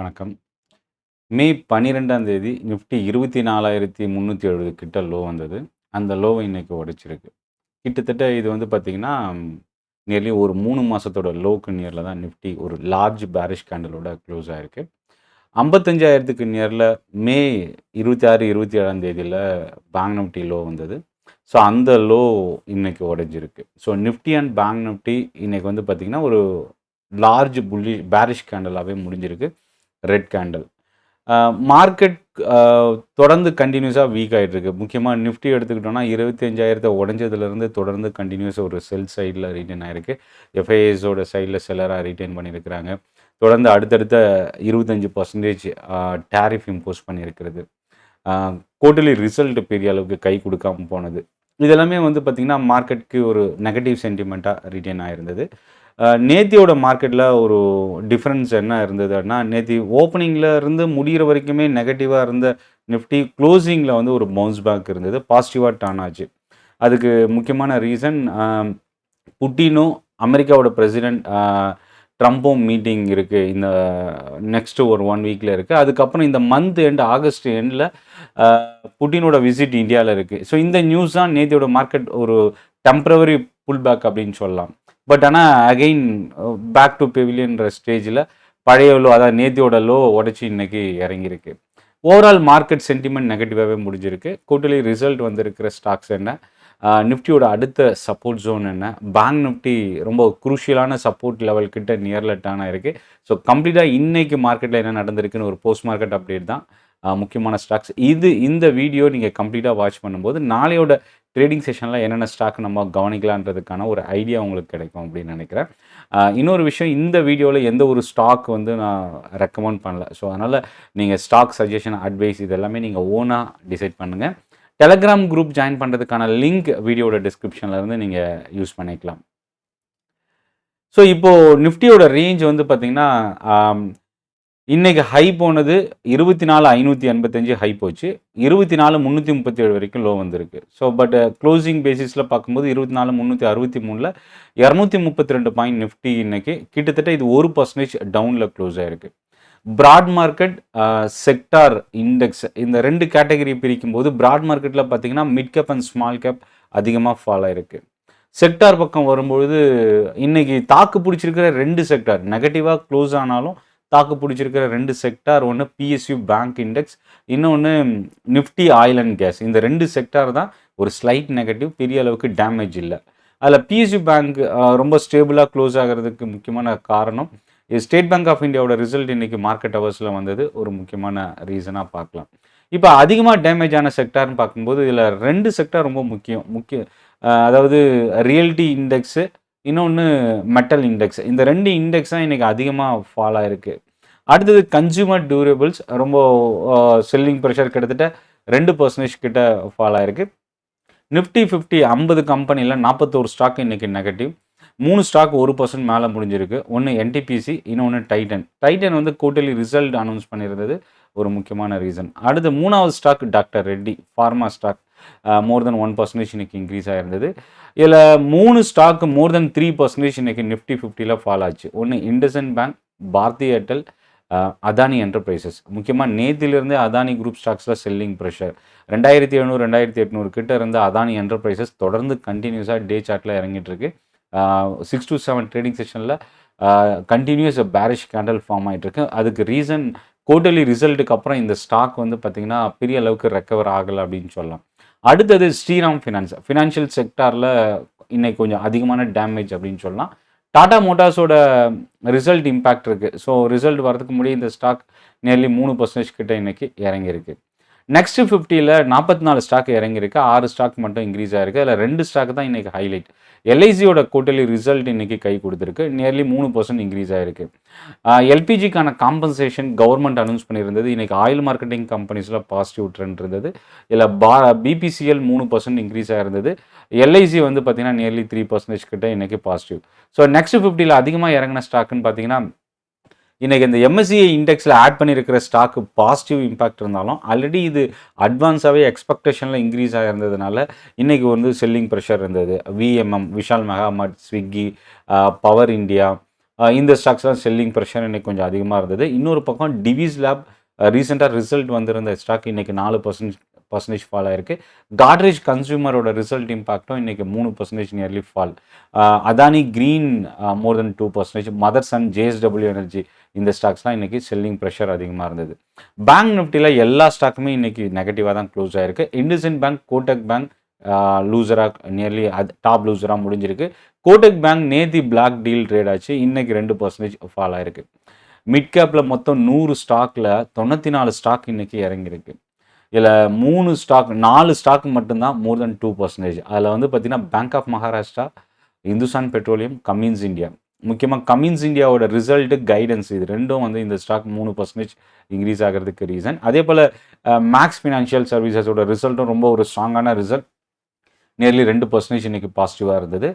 வணக்கம். மே 12ஆம் தேதி நிஃப்டி 24,370 கிட்ட லோ வந்தது. அந்த லோவ இன்னைக்கு உடைச்சிருக்கு. கிட்டத்தட்ட இது வந்து பார்த்தீங்கன்னா, நியர்லி ஒரு 3 மாசத்தோட லோக்கு நியர்ல தான் நிஃப்டி ஒரு லார்ஜ் பேரிஷ் கேண்டலோட க்ளோஸ் ஆயிருக்கு. 55,000க்கு நியர்ல மே 26, 27ஆம் தேதியில பேங்க் நிஃப்டி லோ வந்தது. ஸோ அந்த லோ இன்னைக்கு உடைஞ்சிருக்கு. So Nifty and bank Nifty இன்னைக்கு வந்து பார்த்தீங்கன்னா, ஒரு லார்ஜ் பேரிஷ் கேண்டலாவே முடிஞ்சிருக்கு. Red candle. மார்க்கெட் அ தொடர்ந்து கன்டினியூஸா வீக் ஆயிட்டு இருக்கு. முக்கியமா நிஃப்டி எடுத்துக்கிட்டோம்னா 25,000 உடைஞ்சதுலேருந்து தொடர்ந்து கன்டினியூஸா ஒரு செல் சைட்ல ரிட்டர்ன் ஆயிருக்கு. எஃப்ஐஎஸோட சைட்ல செல்லரா ரிட்டர்ன் பண்ணியிருக்கிறாங்க. தொடர்ந்து அடுத்தடுத்த 25% டாரிஃப் இம்போஸ் பண்ணியிருக்கிறது. அ குவார்ட்டர்லி ரிசல்ட் பெரிய அளவுக்கு கை குடுக்காம போனது. இதெல்லாமே வந்து பார்த்தீங்கன்னா, மார்க்கெட்க்கு ஒரு நெகட்டிவ் சென்டிமென்ட்டா ரிட்டர்ன் ஆயிருந்தது. நேத்தியோட மார்க்கெட்ல ஒரு டிஃபரன்ஸ் என்ன இருந்ததுன்னா, நேத்தி ஓப்பனிங்ல இருந்து முடியிற வரைக்குமே நெகட்டிவா இருந்த நிஃப்டி குளோசிங்ல வந்து ஒரு பவுன்ஸ் பேக் இருந்தது. பாசிட்டிவா டர்ன் ஆச்சு. அதுக்கு முக்கியமான ரீசன் புட்டினும், அமெரிக்காவோட பிரசிடென்ட் ட்ரம்பும் மீட்டிங் இருக்கு. இந்த நெக்ஸ்ட் ஒரு 1 வீக்ல இருக்கு. அதுக்கப்புறம் இந்த மந்த் எண்ட் ஆகஸ்ட் எண்ட்ல அ புட்டினோட விசிட் இந்தியால இருக்கு. ஸோ இந்த நியூஸ் தான் நேத்தியோட மார்க்கெட் ஒரு டெம்பரவரி புல் பேக் அப்படின்னு சொல்லலாம். பட் ஆனா அகைன் பேக் டூ பெவிலியன்ற ஸ்டேஜ்ல பழைய லோ அதாவது நேத்தியோட லோ உடைச்சு இன்னைக்கு இறங்கியிருக்கு. ஓவரால் மார்க்கெட் சென்டிமெண்ட் நெகட்டிவாவே முடிஞ்சிருக்கு. குவார்ட்டர்லி ரிசல்ட் வந்திருக்கிற ஸ்டாக்ஸ் என்ன? நிஃப்டியோட அடுத்த சப்போர்ட் ஜோன் என்ன? பேங்க் நிஃப்டி ரொம்ப குரூஷியலான சப்போர்ட் லெவல் கிட்ட நியர்ல டர்ன் ஆயிருக்கு. ஸோ கம்ப்ளீட்டா இன்னைக்கு மார்க்கெட்ல என்ன நடந்திருக்குன்னு ஒரு போஸ்ட் மார்க்கெட் அப்டேட் தான். முக்கியமான ஸ்டாக்ஸ். இந்த வீடியோ நீங்க கம்ப்ளீட்டா வாட்ச் பண்ணும்போது, நாளையோட ட்ரேடிங் செஷன்ல என்னென்ன ஸ்டாக் நம்ம கவனிக்கலான்றதுக்கான ஒரு ஐடியா உங்களுக்கு கிடைக்கும் அப்படின்னு நினைக்கிறேன். இன்னொரு விஷயம் இந்த வீடியோல எந்த ஒரு ஸ்டாக் வந்து நான் ரெக்கமெண்ட் பண்ணல. ஸோ அதனால நீங்க ஸ்டாக் சஜஷன், அட்வைஸ் இது எல்லாமே நீங்க ஓனா டிசைட் பண்ணுங்க. டெலகிராம் குரூப் ஜாயின் பண்ணுறதுக்கான லிங்க் வீடியோட டிஸ்கிரிப்ஷன்ல இருந்து நீங்கள் யூஸ் பண்ணிக்கலாம். ஸோ இப்போ நிஃப்டியோட ரேஞ்ச் வந்து பார்த்தீங்கன்னா, இன்னைக்கு ஹை போனது 24,585 ஹை போச்சு. 24,337 வரைக்கும் லோ வந்திருக்கு. ஸோ பட் க்ளோசிங் பேசிஸில் பார்க்கும்போது 24,363ல 232 பாயிண்ட் நிஃப்டி இன்னைக்கு கிட்டத்தட்ட இது 1% டவுனில் க்ளோஸ் ஆயிருக்கு. பிராட் மார்க்கெட், செக்டார் இண்டெக்ஸ் இந்த 2 கேட்டகரி பிரிக்கும்போது, பிராட் மார்க்கெட்ல பார்த்தீங்கன்னா, mid cap and small cap அதிகமா ஃபால் ஆயிருக்கு. செக்டார் பக்கம் வரும்பொழுது, இன்னைக்கு தாக்கு பிடிச்சிருக்கிற 2 செக்டார் நெகட்டிவா க்ளோஸ் ஆனாலும், தாக்கு பிடிச்சிருக்கிற 2 செக்டார் ஒண்ணு பிஎஸ்யூ பேங்க் இண்டெக்ஸ், இன்னொன்னு நிஃப்டி ஆயில் அண்ட் கேஸ். இந்த 2 செக்டார் தான் ஒரு ஸ்லைட் நெகட்டிவ், பெரிய அளவுக்கு டேமேஜ் இல்ல. அதுல பிஎஸ்யூ பேங்க் ரொம்ப ஸ்டேபிளா க்ளோஸ் ஆகுறதுக்கு முக்கியமான காரணம், ஸ்டேட் பேங்க் ஆஃப் இந்தியாவோட ரிசல்ட் இன்னைக்கு மார்க்கெட் ஹவர்ஸ்ல வந்தது ஒரு முக்கியமான ரீசனா பார்க்கலாம். இப்ப அதிகமா டேமேஜ் ஆன செக்டார்ன்னு பார்க்கும்போது, இதுல 2 செக்டார் ரொம்ப முக்கியம். அதாவது ரியல்டி இண்டெக்ஸு, இன்னொன்னு மெட்டல் இண்டெக்ஸ். இந்த 2 இண்டெக்ஸ் தான் இன்னைக்கு அதிகமா ஃபால் ஆயிருக்கு. அடுத்தது கன்சியூமர் டியூரபிள்ஸ் ரொம்ப செல்லிங் பிரஷர் கிட்டத்தட்ட 2% கிட்ட ஃபால் ஆயிருக்கு. நிஃப்டி 50 50 கம்பெனில 41 ஸ்டாக் இன்னைக்கு நெகட்டிவ். 3 ஸ்டாக் 1% மேல முடிஞ்சிருக்கு. ஒண்ணு என்டிபிசி, இன்னொன்னு டைட்டன். டைட்டன் வந்து குவார்ட்டர்லி ரிசல்ட் அனௌன்ஸ் பண்ணியிருந்தது ஒரு முக்கியமான ரீசன். அடுத்து 3வது stock doctor Reddy, pharma stock. More than 1% இன்னைக்கு இன்க்ரீஸ் ஆயிருந்தது. இதுல 3 ஸ்டாக் மோர் தென் 3% இன்னைக்கு நிஃப்டி 50ல ஃபால் ஆச்சு. ஒண்ணு இண்டஸ்இண்ட் பேங்க், பாரதி ஏர்டெல், அதானி என்டர்பிரைசஸ். முக்கியமா நேத்திலிருந்தே அதானி குரூப் ஸ்டாக்ஸ்ல செல்லிங் பிரஷர். 2,700, 2,800 கிட்ட இருந்த அதானி என்டர்பிரைசஸ் தொடர்ந்து கண்டினியூஸா டே சார்ட்ல இறங்கிட்டு இருக்கு. 6 to 7 ட்ரேடிங் செஷன்ல கண்டினியூஸ் பேரிஷ் கேண்டல் ஃபார்ம் ஆயிட்டு இருக்கு. அதுக்கு ரீசன் குவார்ட்டர்லி ரிசல்ட்டுக்கு அப்புறம் இந்த ஸ்டாக் வந்து பார்த்தீங்கன்னா, பெரிய அளவுக்கு ரெக்கவர் ஆகல அப்படின்னு சொல்லலாம். அடுத்தது ஸ்ரீராம் ஃபினான்ஸ். ஃபினான்ஷியல் செக்டார்ல இன்னைக்கு கொஞ்சம் அதிகமான டேமேஜ் அப்படின்னு சொல்லலாம். டாடா மோட்டார்ஸோட ரிசல்ட் இம்பாக்ட் இருக்கு. ஸோ ரிசல்ட் வரதுக்கு முன்னாடி இந்த ஸ்டாக் நியர்லி 3% கிட்ட இன்னைக்கு இறங்கியிருக்கு. நெக்ஸ்ட் 50ல 44 ஸ்டாக் இறங்கியிருக்கு. 6 ஸ்டாக் மட்டும் இன்க்ரீஸ் ஆயிருக்கு. அதில் 2 ஸ்டாக் தான் இன்னைக்கு ஹைலைட். எல்ஐசியோட குவார்ட்டர்லி ரிசல்ட் இன்னைக்கு கை கொடுத்துருக்கு. நியர்லி 3% இன்க்ரீஸ் ஆயிருக்கு. எல்பிஜிக்கான காம்பன்சேஷன் கவர்மெண்ட் அனௌன்ஸ் பண்ணியிருந்தது. இன்னைக்கு ஆயில் மார்க்கெட்டிங் கம்பெனிஸ்ல பாசிட்டிவ் ட்ரெண்ட் இருந்தது. இதில் பிபிசிஎல் 3% இன்க்ரீஸ் ஆயிருந்தது. எல்ஐசி வந்து பார்த்தீங்கன்னா நியர்லி 3% கிட்ட இன்னைக்கு பாசிட்டிவ். ஸோ நெக்ஸ்ட் 50ல அதிகமாக இறங்கின ஸ்டாக்னு பார்த்தீங்கன்னா, இன்னைக்கு இந்த எம்எஸ்சிஐ இண்டெக்ஸில் ஆட் பண்ணியிருக்கிற ஸ்டாக்கு பாசிட்டிவ் இம்பாக்ட் இருந்தாலும், ஆல்ரெடி இது அட்வான்ஸாகவே எக்ஸ்பெக்டேஷனில் இன்க்ரீஸ் ஆகிருந்ததுனால, இன்னைக்கு வந்து செல்லிங் ப்ரெஷர் இருந்தது. விஎம்எம், விஷால் மெகா மார்ட், ஸ்விக்கி, பவர் இந்தியா, இந்த ஸ்டாக்ஸ்லாம் செல்லிங் ப்ரெஷர் இன்னைக்கு கொஞ்சம் அதிகமாக இருந்தது. இன்னொரு பக்கம் டிவிஸ் லேப் ரீசெண்டாக ரிசல்ட் வந்திருந்த ஸ்டாக் இன்னைக்கு 4% ஃபால் ஆயிருக்கு. காட்ரேஜ் கன்சூமரோட ரிசல்ட் இம்பாக்டும் இன்னைக்கு 3% நியர்லி ஃபால். அதானி கிரீன் மோர் தென் 2%, மதர்சன், ஜேஎஸ்டபிள்யூ எனர்ஜி இந்த ஸ்டாக்ஸ்லாம் இன்னைக்கு செல்லிங் ப்ரெஷர் அதிகமாக இருந்தது. பேங்க் நிஃப்டியில் எல்லா ஸ்டாக்குமே இன்னைக்கு நெகட்டிவாக தான் க்ளோஸ் ஆயிருக்கு. இண்டஸ்இண்ட் பேங்க், கோட்டக் பேங்க் லூசராக நியர்லி டாப் லூசராக முடிஞ்சிருக்கு. கோட்டக் பேங்க் நேத்தி பிளாக் டீல் ட்ரேட் ஆச்சு, இன்னைக்கு 2% ஃபால் ஆயிருக்கு. மிட் கேப்பில் மொத்தம் 100 ஸ்டாக்கில் 94 ஸ்டாக் இன்னைக்கு இறங்கியிருக்கு. இதில் 4 ஸ்டாக் மட்டும்தான் மோர் தென் 2%. அதில் வந்து பார்த்தீங்கன்னா bank of Maharashtra, Hindustan petroleum, Cummins India. முக்கியமாக கமின்ஸ் இந்தியாவோட ரிசல்ட்டு, கைடன்ஸ் இது ரெண்டும் வந்து இந்த ஸ்டாக் 3% இன்க்ரீஸ் ஆகிறதுக்கு ரீசன். அதே போல் மேக்ஸ் ஃபினான்ஷியல் சர்வீசஸோட ரிசல்ட்டும் ரொம்ப ஒரு ஸ்ட்ராங்கான ரிசல்ட், நியர்லி 2% இன்னைக்கு பாசிட்டிவாக இருந்தது.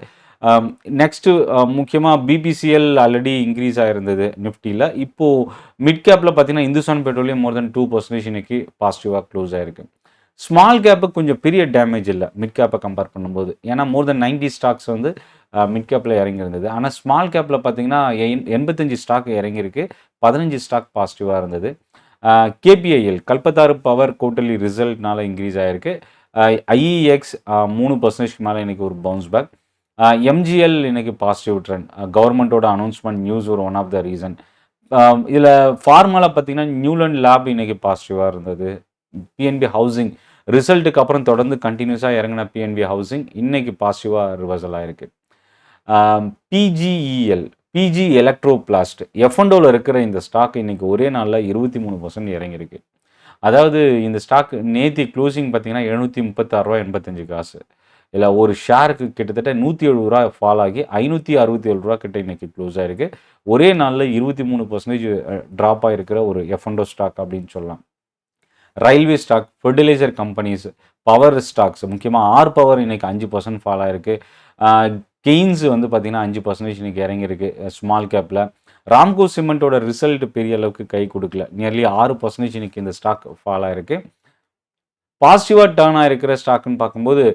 நெக்ஸ்ட்டு முக்கியமாக பிபிசிஎல் ஆல்ரெடி இன்க்ரீஸ் ஆகிருந்தது நிஃப்டியில். இப்போது மிட் கேப்பில் பார்த்தீங்கன்னா இந்துஸ்தான் பெட்ரோலியம் மோர் தென் 2% இன்னைக்கு பாசிட்டிவாக க்ளோஸ் ஆகிருக்கு. ஸ்மால் கேப்புக்கு கொஞ்சம் பெரிய டேமேஜ் இல்லை மிட் கேப்பை கம்பேர் பண்ணும்போது. ஏன்னா மோர் தென் 90 ஸ்டாக்ஸ் வந்து மிட் கேப்பில் இறங்கியிருந்தது. ஆனால் ஸ்மால் கேப்பில் பார்த்தீங்கன்னா 85 ஸ்டாக் இறங்கியிருக்கு, 15 ஸ்டாக் பாசிட்டிவாக இருந்தது. கேபிஐஎல் கல்பத்தாறு பவர் குவார்ட்டர்லி ரிசல்ட்னால இன்க்ரீஸ் ஆகிருக்கு. ஐஇஎக்ஸ் 3% மேலே இன்னைக்கு ஒரு பவுன்ஸ் பேக். எம்ஜிஎல் இன்னைக்கு பாசிட்டிவ் ட்ரெண்ட். கவர்மெண்ட்டோட அனௌன்ஸ்மெண்ட் நியூஸ் ஒரு ஒன் ஆஃப் த ரீசன். இதில் ஃபார்மாவில் பார்த்தீங்கன்னா நியூலண்ட் லேப் இன்னைக்கு பாசிட்டிவாக இருந்தது. பிஎன்பி ஹவுசிங் ரிசல்ட்டுக்கு அப்புறம் தொடர்ந்து கண்டினியூஸாக இறங்கின பிஎன்பி ஹவுசிங் இன்னைக்கு பாசிட்டிவாக ரிவர்சல் ஆயிருக்கு. பிஜிஇஎல், பிஜி எலக்ட்ரோபிளாஸ்ட், எஃப்என்டோவில் இருக்கிற இந்த ஸ்டாக் இன்னைக்கு ஒரே நாளில் 23% இறங்கியிருக்கு. அதாவது இந்த ஸ்டாக் நேத்தி க்ளோசிங் பார்த்தீங்கன்னா 736.85 காசு. இல்லை ஒரு ஷேருக்கு கிட்டத்தட்ட 170 ஃபால் ஆகி 567 கிட்ட இன்னைக்கு க்ளோஸ் ஆயிருக்கு. ஒரே நாளில் 23% ட்ராப் ஆகிருக்கிற ஒரு எஃப்என்டோ ஸ்டாக் அப்படின்னு சொல்லலாம். Railway stock, fertiliser companies, power stocks, முக்கியமாக ஆர் பவர் இன்னைக்கு 5% ஃபால் ஆயிருக்கு. கெய்ன்ஸ் வந்து பார்த்தீங்கன்னா 5% இன்னைக்கு இறங்கியிருக்கு ஸ்மால் கேப்பில். ராம்கோ சிமெண்ட்டோட ரிசல்ட் பெரிய அளவுக்கு கை கொடுக்கல, நியர்லி 6% இன்னைக்கு இந்த ஸ்டாக் ஃபால் ஆயிருக்கு. பாசிட்டிவாக டேர்ன் ஆகிருக்கிற ஸ்டாக்குன்னு பார்க்கும்போது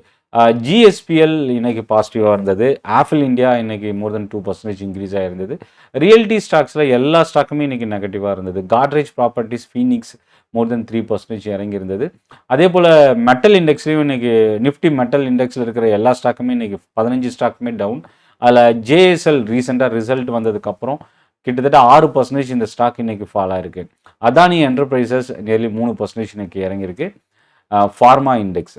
ஜிஎஸ்பிஎல் இன்னைக்கு பாசிட்டிவாக இருந்தது. ஆப்பிள் இந்தியா இன்னைக்கு மோர் தென் 2% இன்க்ரீஸ் ஆகிருந்தது. ரியல்டி ஸ்டாக்ஸில் எல்லா ஸ்டாக்குமே இன்னைக்கு நெகட்டிவாக இருந்தது. காட்ரேஜ் ப்ராப்பர்ட்டிஸ், ஃபீனிக்ஸ் மோர் தென் 3% இறங்கியிருந்தது. அதே போல் மெட்டல் இண்டெக்ஸ்லையும் இன்னைக்கு நிஃப்டி மெட்டல் இண்டெக்ஸில் இருக்கிற எல்லா ஸ்டாக்குமே இன்னைக்கு 15 ஸ்டாக்குமே டவுன். அதில் ஜேஎஸ்எல் ரீசெண்டாக ரிசல்ட் வந்ததுக்கப்புறம் கிட்டத்தட்ட 6% இந்த ஸ்டாக் இன்னைக்கு ஃபால் ஆயிருக்கு. அதானி என்டர்பிரைசஸ் நியர்லி 3% இன்னைக்கு இறங்கியிருக்கு. ஃபார்மா இண்டெக்ஸ்,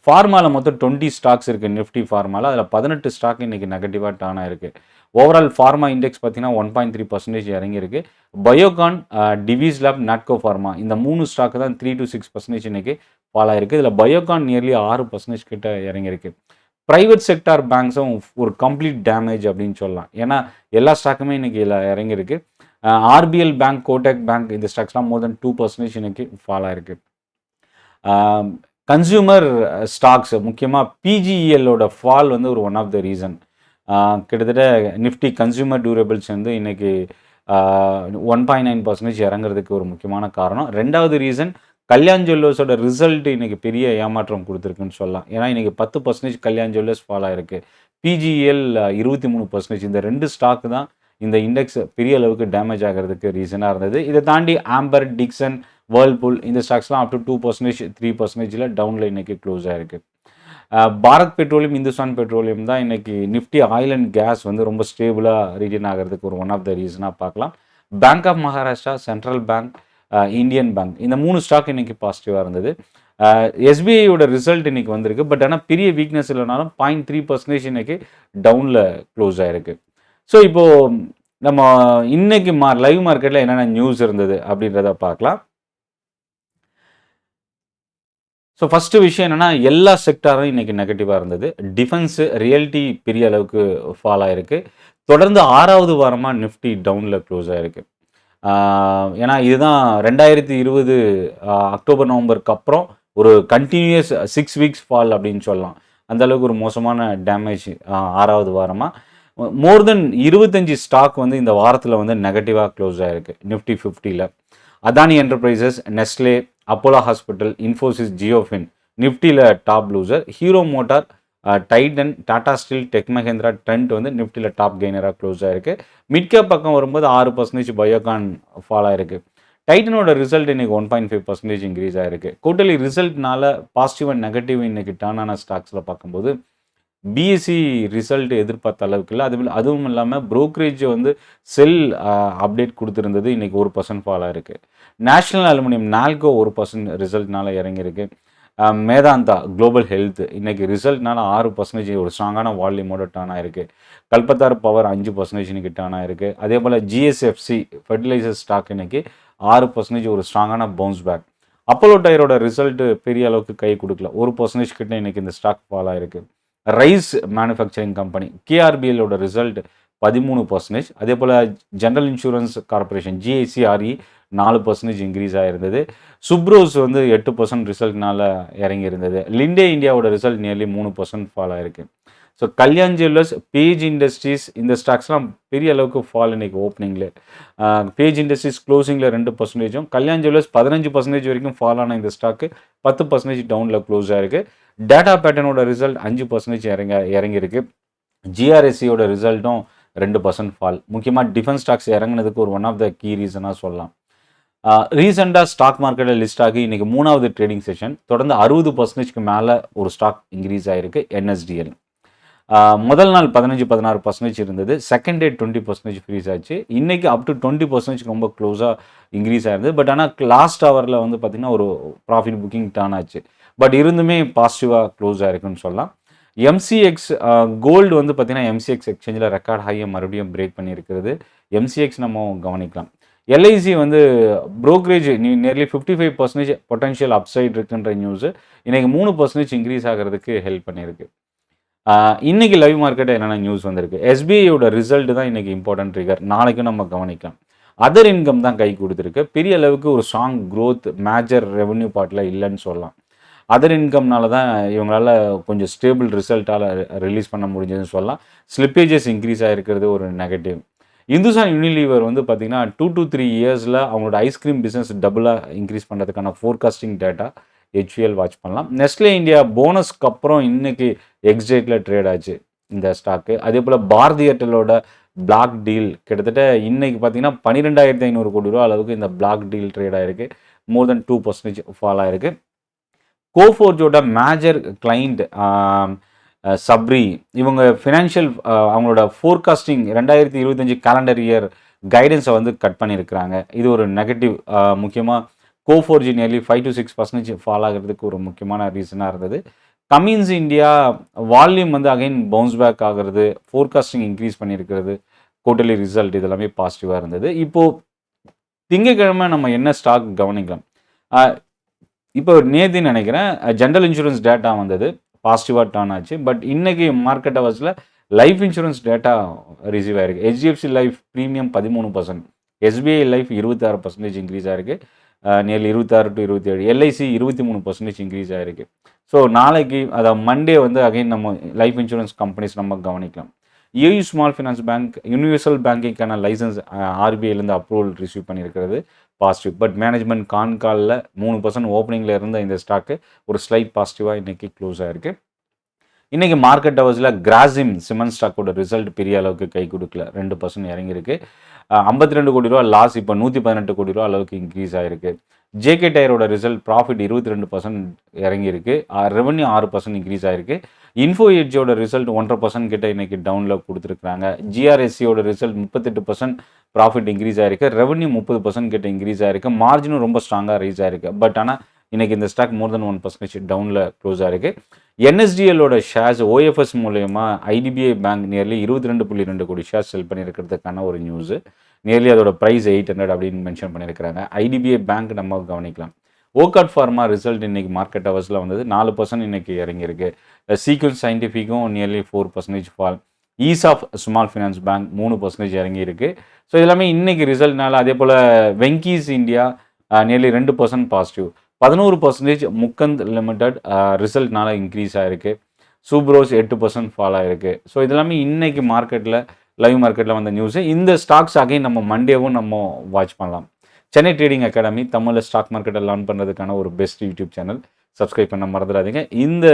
ஃபார்மாவில் மொத்தம் 20 ஸ்டாக்ஸ் இருக்குது நிஃப்டி ஃபார்மாவில். அதில் 18 ஸ்டாக் இன்னைக்கு நெகட்டிவாக டர்ன் ஆயிருக்கு. ஓவரால் ஃபார்மா இண்டெக்ஸ் பார்த்தீங்கன்னா 1.3% இறங்கியிருக்கு. பயோகான், டிவிஸ் லேப், நாட்கோ ஃபார்மா இந்த 3 ஸ்டாக் தான் 3 to 6% இன்னைக்கு ஃபால் ஆயிருக்கு. இதில் பயோகான் நியர்லி 6% கிட்ட இறங்கியிருக்கு. ப்ரைவேட் செக்டார் பேங்க்ஸும் ஒரு கம்ப்ளீட் டேமேஜ் அப்படின்னு சொல்லலாம். ஏன்னா எல்லா ஸ்டாக்குமே இன்னைக்கு இதில் இறங்கியிருக்கு. ஆர்பிஎல் பேங்க், கோட்டக் பேங்க் இந்த ஸ்டாக்ஸ்லாம் மோர் தென் 2% இன்னைக்கு ஃபால் ஆயிருக்கு. கன்சியூமர் ஸ்டாக்ஸ் முக்கியமாக பிஜிஇஎல்லோட ஃபால் வந்து ஒரு ஒன் ஆஃப் த ரீசன். கிட்டத்தட்ட நிஃப்டி கன்சியூமர் டியூரபிள்ஸ் வந்து இன்னைக்கு 1.9% இறங்குறதுக்கு ஒரு முக்கியமான காரணம். ரெண்டாவது ரீசன் கல்யாண் ஜுவல்லர்ஸோட ரிசல்ட் இன்னைக்கு பெரிய ஏமாற்றம் கொடுத்துருக்குன்னு சொல்லலாம். ஏன்னா இன்னைக்கு 10% கல்யாண் ஜுவல்லர்ஸ் ஃபால் ஆயிருக்கு. பிஜிஎல் 23%. இந்த 2 ஸ்டாக் தான் இந்த இண்டெக்ஸ் பெரிய அளவுக்கு டேமேஜ் ஆகிறதுக்கு ரீசனாக இருந்தது. இதை தாண்டி ஆம்பர், டிக்சன், வேர்ல்பூல் இந்த ஸ்டாக்ஸ்லாம் அப் டு 2%, 3% டவுனில் இன்னைக்கு க்ளோஸ் ஆயிருக்கு. பாரத் பெட்ரோலியம், இந்துஸ்தான் பெட்ரோலியம் தான் இன்னைக்கு நிஃப்டி ஆயில் அண்ட் கேஸ் வந்து ரொம்ப ஸ்டேபிளாக ரீட்டைன் ஆகிறதுக்கு ஒரு ஒன் ஆஃப் த ரீசனாக பார்க்கலாம். Bank of Maharashtra, central bank, Indian bank இந்த 3 ஸ்டாக் இன்னைக்கு பாசிட்டிவாக இருந்தது. எஸ்பிஐயோட ரிசல்ட் இன்னைக்கு வந்திருக்கு. பட் ஆனால் பெரிய வீக்னஸ் இல்லைனாலும் 0.3% இன்னைக்கு டவுனில் க்ளோஸ் ஆயிருக்கு. ஸோ இப்போது நம்ம இன்னைக்கு லைவ் மார்க்கெட்டில் என்னென்ன நியூஸ் இருந்தது அப்படின்றத பார்க்கலாம். ஸோ ஃபஸ்ட்டு விஷயம் என்னென்னா எல்லா செக்டாரும் இன்றைக்கி நெகட்டிவாக இருந்தது. டிஃபென்ஸு, ரியல்டி பெரிய அளவுக்கு ஃபால் ஆகிருக்கு. தொடர்ந்து 6வது வாரமாக நிஃப்டி டவுனில் க்ளோஸ் ஆகிருக்கு. ஏன்னா இதுதான் 2020 அக்டோபர் நவம்பருக்கு அப்புறம் ஒரு கண்டினியூஸ் 6 வீக்ஸ் ஃபால் அப்படின்னு சொல்லலாம். அந்தளவுக்கு ஒரு மோசமான டேமேஜ் 6வது வாரமாக. மோர் தென் 25 ஸ்டாக் வந்து இந்த வாரத்தில் வந்து நெகட்டிவாக க்ளோஸ் ஆகிருக்கு நிஃப்டி 50ல். Adani enterprises, Nestle, Apollo hospital, Infosys, JioFin நிஃப்டியில் top loser. Hero motor Titan, Tata steel, tech Mahindra, Trent வந்து நிஃப்டியில் டாப் கெய்னராக க்ளோஸ் ஆயிருக்கு. மிட் கேப் பக்கம் வரும்போது 6% பயோகான் ஃபால் ஆயிருக்கு. டைட்டனோட ரிசல்ட் இன்னைக்கு 1.5% இன்க்ரீஸ் ஆயிருக்கு. குவார்ட்டர்லி ரிசல்ட்னால பாசிட்டிவ் அண்ட் நெகட்டிவ் இன்னைக்கு டர்ன் ஆன ஸ்டாக்ஸில் பார்க்கும்போது பிஎஸ்சி ரிசல்ட் எதிர்பார்த்த அளவுக்கு இல்லை. அதுவும் இல்லாமல் ப்ரோக்கரேஜ் வந்து செல் அப்டேட் கொடுத்துருந்தது இன்னைக்கு 1% ஃபால் ஆயிருக்கு. நேஷனல் அலுமினியம் நால்கோ 1% ரிசல்ட்னால இறங்கியிருக்கு. மேதாந்தா குளோபல் ஹெல்த் இன்னைக்கு ரிசல்ட்னால 6% ஒரு ஸ்ட்ராங்கான வால்யூமோட டர்ன் ஆயிருக்கு. கல்பத்தார் பவர் 5% இன்னைக்கு டர்ன் ஆயிருக்கு. அதே போல் ஜிஎஸ்எஃப்சி ஃபெர்டிலைசர் ஸ்டாக் இன்னைக்கு 6% ஒரு ஸ்ட்ராங்கான பவுன்ஸ் பேக். அப்போலோ டயரோட ரிசல்ட் பெரிய அளவுக்கு கை கொடுக்கல. 1% கிட்ட இன்னைக்கு இந்த ஸ்டாக் ஃபால் ஆயிருக்கு. ரைஸ் மேனுஃபேக்சரிங் கம்பெனி கேஆர்பிஎலோட ரிசல்ட் 13%. அதே போல் general insurance corporation GICRE 4% increase ஆகிருந்தது. சுப்ரோஸ் வந்து 8% ரிசல்ட்னால இறங்கியிருந்தது. லிண்டே இந்தியாவோட ரிசல்ட் நியர்லி 3% ஃபால் ஆயிருக்கு. So Kalyan jewellers, Page industries இந்த ஸ்டாக்ஸ்லாம் பெரிய அளவுக்கு ஃபால் இன்னைக்கு ஓப்பனிங்கில். பேஜ் இண்டஸ்ட்ரீஸ் க்ளோசிங்கில் 2%, கல்யாண் ஜுவல்லர்ஸ் 15% வரைக்கும் ஃபால் ஆன இந்த ஸ்டாக்கு 10% டவுனில் க்ளோஸ் ஆயிருக்கு. டேட்டா பேட்டர்னோட ரிசல்ட் 5% இறங்கியிருக்கு. ஜிஆர்எஸ்சியோட ரிசல்ட்டும் 2% ஃபால். முக்கியமாக டிஃபென்ஸ் ஸ்டாக்ஸ் இறங்கினதுக்கு ஒரு ஒன் ஆஃப் த கீ ரீசனாக சொல்லலாம். ரீசெண்டாக ஸ்டாக் மார்க்கெட்டில் லிஸ்ட் ஆகி இன்றைக்கி 3வது ட்ரேடிங் செஷன் தொடர்ந்து 60%க்கு மேலே ஒரு ஸ்டாக் இன்க்ரீஸ் ஆகிருக்கு. என்எஸ்டிஎல் முதல் நாள் 15-16% இருந்தது. செகண்ட் டே 20% ஃப்ரீஸ் ஆச்சு. இன்றைக்கி அப் டு 20% ரொம்ப க்ளோஸாக இன்க்ரீஸ் ஆயிருந்தது. பட் ஆனால் லாஸ்ட் ஹவரில் வந்து பார்த்திங்கன்னா ஒரு ப்ராஃபிட் புக்கிங் டர்ன் ஆச்சு. பட் இருந்துமே பாசிட்டிவாக க்ளோஸ் ஆயிருக்குன்னு சொல்லலாம். எம்சிஎக்ஸ் கோல்டு வந்து பார்த்திங்கன்னா எம்சிஎக்ஸ் எக்ஸ்சேஞ்சில் ரெக்கார்ட் ஹையை மறுபடியும் பிரேக் பண்ணியிருக்கிறது. எம்சிஎக்ஸ் நம்ம கவனிக்கலாம். எல்ஐசி வந்து ப்ரோக்கரேஜ் நியர்லி 55% பொட்டன்ஷியல் அப்சைட் இருக்குன்ற நியூஸு இன்றைக்கி 3% இன்க்ரீஸ் ஆகிறதுக்கு ஹெல்ப் பண்ணியிருக்கு. இன்றைக்கி லைவ் மார்க்கெட்டில் என்னென்ன நியூஸ் வந்திருக்கு? எஸ்பிஐயோட ரிசல்ட் தான் இன்றைக்கி இம்பார்ட்டன்ட் ட்ரிகர். நாளைக்கும் நம்ம கவனிக்கலாம். அதர் இன்கம் தான் கை கொடுத்துருக்கு. பெரிய அளவுக்கு ஒரு ஸ்ட்ராங் க்ரோத் மேஜர் ரெவன்யூ பார்ட்டில் இல்லைன்னு சொல்லலாம். அதர் இன்கம்னால தான் இவங்களால் கொஞ்சம் ஸ்டேபிள் ரிசல்ட்டால் ரிலீஸ் பண்ண முடிஞ்சதுன்னு சொல்லலாம். ஸ்லிப்பேஜஸ் இன்க்ரீஸ் ஆகிருக்கிறது ஒரு நெகட்டிவ். இந்துஸ்தான் யூனிலீவர் வந்து பார்த்திங்கன்னா 2 to 3 இயர்ஸில் அவங்களோட ஐஸ்கிரீம் பிஸ்னஸ் டபுளாக இன்க்ரீஸ் பண்ணுறதுக்கான ஃபோர்காஸ்டிங் டேட்டா ஹெச்யூஎல் வாட்ச் பண்ணலாம். நெஸ்லே இந்தியா போனஸ்க்கு அப்புறம் இன்றைக்கி எக்ஸ்டேட்டில் ட்ரேட் ஆச்சு இந்த ஸ்டாக்கு. அதே போல் பாரதி ஏர்டெல்லோட பிளாக் டீல் கிட்டத்தட்ட இன்றைக்கி பார்த்திங்கன்னா 12,500 கோடி ரூபா அளவுக்கு இந்த பிளாக் டீல் ட்ரேட் ஆகிருக்கு. மோர் தென் 2% ஃபால் ஆகிருக்கு. கோஃபோர்ஜோட மேஜர் கிளைண்ட் சப்ரி இவங்க ஃபினான்ஷியல் அவங்களோட ஃபோர்காஸ்டிங் 2025 கேலண்டர் இயர் கைடன்ஸை வந்து கட் பண்ணியிருக்கிறாங்க. இது ஒரு நெகட்டிவ். முக்கியமாக கோஃபோர்ஜி நியர்லி 5 to 6% ஃபால் ஆகிறதுக்கு ஒரு முக்கியமான ரீசனாக இருந்தது. கமின்ஸ் இந்தியா வால்யூம் வந்து அகைன் பவுன்ஸ் பேக் ஆகிறது, ஃபோர்காஸ்டிங் இன்க்ரீஸ் பண்ணியிருக்கிறது, குவார்ட்டர்லி ரிசல்ட் இதெல்லாமே பாசிட்டிவாக இருந்தது. இப்போது திங்கட்கிழமை நம்ம என்ன ஸ்டாக் கவனிக்கலாம்? இப்போ நேற்று நினைக்கிறேன் ஜென்ரல் இன்சூரன்ஸ் டேட்டா வந்தது, பாசிட்டிவாக டர்ன் ஆச்சு. பட் இன்றைக்கி மார்க்கெட் ஹவர்ஸில் லைஃப் இன்சூரன்ஸ் டேட்டா ரிசீவ் ஆகிருக்கு. HDFC life premium 13%, SBI life 26% increase ஆகிருக்கு. Nearly 26 to 27. எல்ஐசி 23% இன்க்ரீஸ் ஆகிருக்கு. ஸோ நாளைக்கு அதாவது மண்டே வந்து அகைன் நம்ம லைஃப் இன்சூரன்ஸ் கம்பெனிஸ் நம்ம கவனிக்கலாம். AU small finance bank universal பேங்கிங்கான லைசன்ஸ் ஆர்பிஐலேருந்து அப்ரூவல் ரிசீவ் பண்ணியிருக்கிறது பாசிட்டிவ். பட் மேனேஜ்மெண்ட் காலில் 3% ஓப்பனிங்கில் இருந்த இந்த ஸ்டாக்கு ஒரு ஸ்லைட் பாசிட்டிவாக இன்றைக்கி க்ளோஸ் ஆகிருக்கு. இன்றைக்கி மார்க்கெட் ஹவர்ஸில் கிராசிம் சிமெண்ட் ஸ்டாக்கோட ரிசல்ட் பெரிய அளவுக்கு கை கொடுக்கல, 2% இறங்கியிருக்கு. 52 கோடி ரூபா லாஸ், இப்போ 118 கோடி ரூபா அளவுக்கு இன்க்ரீஸ் ஆகிருக்கு. ஜேகே டயரோட ரிசல்ட் ப்ராஃபிட் 22% இறங்கியிருக்கு. ரெவன்யூ 6% இன்க்ரீஸ் ஆகிருக்கு. இன்ஃபோ எட்ஜோட ரிசல்ட் 1.5% கிட்ட இன்றைக்கி டவுனில் கொடுத்துருக்குறாங்க. ஜிஆர்எஸ்சியோட ரிசல்ட் 38% ப்ராஃபிட் இன்க்ரீஸ் ஆகிருக்கு. ரெவன்யூ 30% கிட்ட இன்க்ரீஸ் ஆகிருக்கு. மார்ஜினும் ரொம்ப ஸ்ட்ராங்காக ரைஸ் ஆகிருக்கு. பட் ஆனால் இன்றைக்கி இந்த ஸ்டாக் மோர் தென் 1% டவுனில் க்ளோஸ் ஆகிருக்கு. என்எஸ்டிஎல்லோட ஷேர்ஸ் ஓஎஃப்எஸ் மூலயமா ஐடிபிஐ பேங்க் நியர்லி 22.2 கோடி ஷேர்ஸ் செல் பண்ணியிருக்கிறதுக்கான ஒரு நியூஸு. நியர்லி அதோட ப்ரைஸ் 800 அப்படின்னு மென்ஷன் பண்ணியிருக்கிறாங்க. ஐடிபிஐ பேங்க் நம்ம கவனிக்கலாம். ஓகாட் ஃபார்மா ரிசல்ட் இன்றைக்கி மார்க்கெட் ஹவர்ஸில் வந்தது, 4% இன்றைக்கி இறங்கியிருக்கு. சீக்வன்ஸ் சயின்டிஃபிக்கும் nearly 4% fall. Ease of small finance bank 3% இறங்கியிருக்கு. ஸோ இதெல்லாமே இன்றைக்கி ரிசல்ட்னால. அதே போல் Venky's India nearly 2% positive. 11% Mukand limited ரிசல்ட்னால இன்க்ரீஸ் ஆகிருக்கு. சூப்ரோஸ் 8% ஃபால் ஆகிருக்கு. ஸோ இதெல்லாமே இன்றைக்கி மார்க்கெட்டில் லைவ் மார்க்கெட்டில் வந்த நியூஸு. இந்த ஸ்டாக்ஸ் அகைன் நம்ம மண்டேவும் நம்ம வாட்ச் பண்ணலாம். சென்னை ட்ரேடிங் அகாடமி தமிழில் ஸ்டாக் மார்க்கெட்டை லேர்ன் பண்ணுறதுக்கான ஒரு பெஸ்ட் யூடியூப் சேனல். சப்ஸ்கிரைப் பண்ண மறந்துடாதீங்க. இந்த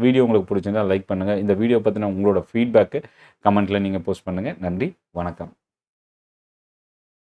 வீடியோ உங்களுக்கு பிடிச்சிருந்தா லைக் பண்ணுங்கள். இந்த வீடியோ பற்றின உங்களோட ஃபீட்பேக்கு கமெண்ட்டில் நீங்கள் போஸ்ட் பண்ணுங்கள். நன்றி, வணக்கம்.